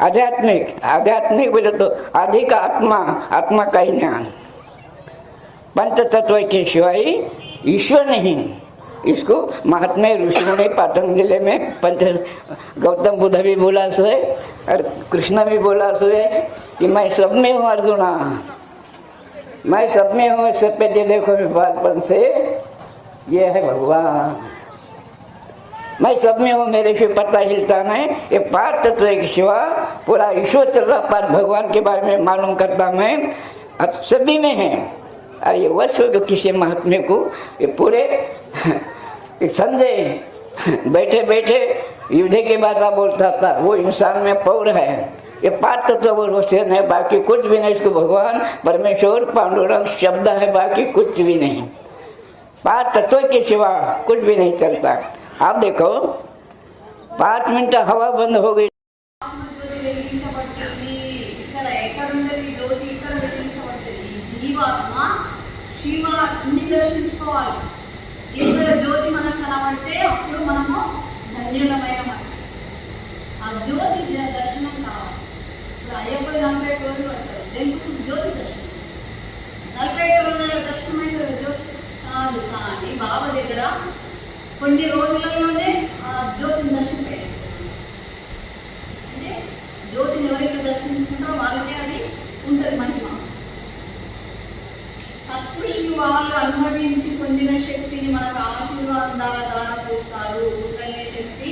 आध्यात्मिक बोले तो अधिक आत्मा का ही ज्ञान। पंच तत्व के सिवाय ईश्वर नहीं। इसको महात्मा ऋषियों ने पतंजलि में गौतम बुद्ध भी बोला सो है और कृष्ण भी बोला सो है कि मैं सब में हूँ अर्जुना, मैं सब में हूँ। सब पे देखो बालपन से ये है भगवान, मैं सब में हूँ, मेरे से पता हिलता नहीं। ये पांच तत्व के सिवा पूरा ईश्वर चल रहा, पांच भगवान के बारे में मालूम करता मैं, अब सभी में है। और ये वर्ष हो गया किसी महात्मा को, ये पूरे संजय बैठे बैठे युद्ध के बाद बोलता था वो इंसान में पौर है। ये पांच तत्व वो सेन है, बाकी कुछ भी नहीं। इसको भगवान परमेश्वर पांडुरंग शब्द है, बाकी कुछ भी नहीं। पांच तत्व के सिवा कुछ भी नहीं चलता। आप देखो 5 मिनट हवा बंद हो गई, శివాన్ని దర్శించుకోవాలి. ఇక్కడ జ్యోతి మనకు కనబడితే అప్పుడు మనము ధన్యులమైన ఆ జ్యోతి దర్శనం కావాలి. ఇప్పుడు అయ్యప్ప 41 రోజులు పడతారు, దేనికోసం? జ్యోతి దర్శనం. 41 రోజుల దర్శనం అయితే జ్యోతి కాదు. కానీ బాబా దగ్గర కొన్ని రోజులలోనే ఆ జ్యోతిని దర్శింపేస్తారు. అంటే జ్యోతిని ఎవరైతే దర్శించుకుంటారో వాళ్ళకే అది ఉంటుంది మహిమ. సత్పురుషులు వాళ్ళు అనుభవించి పొందిన శక్తిని మనకు ఆశీర్వాదం ద్వారా పోస్తారు. కుండలిని శక్తి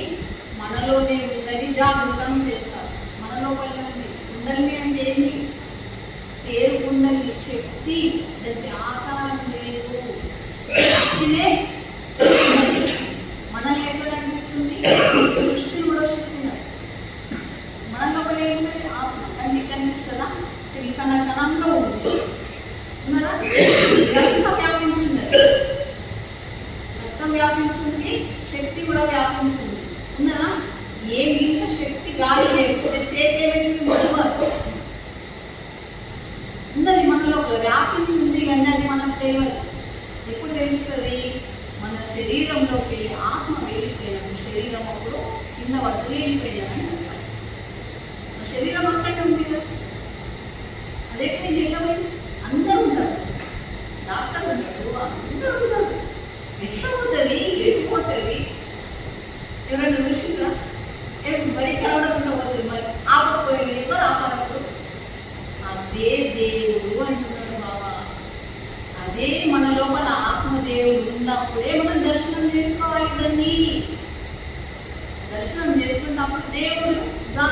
మనలోనే ఉందని జాగృతం చేస్తారు. మన లోపలనే ఉంది. కుండలిని అంటే ఏంటి? పేరు కుండలిని శక్తి, దానికి ఆకారం లేదు. శక్తినే మనల్ని ఎక్కడ అనిపిస్తుంది? సృష్టిని కూడా శక్తిని అనిపిస్తుంది. మన లోపల ఏంటంటే ఆత్మ కంటికి కనిపిస్తుందా? కణ కణంలో ఉంది ఉన్నదా? రక్తం వ్యాపించింది, రక్తం వ్యాపించింది, శక్తి కూడా వ్యాపించింది ఉన్నదా? ఏ ఇంత శక్తి గాలి లేకపోతే చేతి ఏమైంది? మొదలు ఉన్నది మన లోపల వ్యాపించింది, కానీ అది మనకు తెలియదు. ఎప్పుడు తెలుస్తుంది? మన శరీరంలోకి వెళ్ళి ఆత్మ వెళ్ళిపోయినాము. శరీరం అప్పుడు కింద వదిలి వెళ్ళిపోయినామని అంటారు. మన శరీరం అక్కడే ఉంది కదా, అదెప్పుడు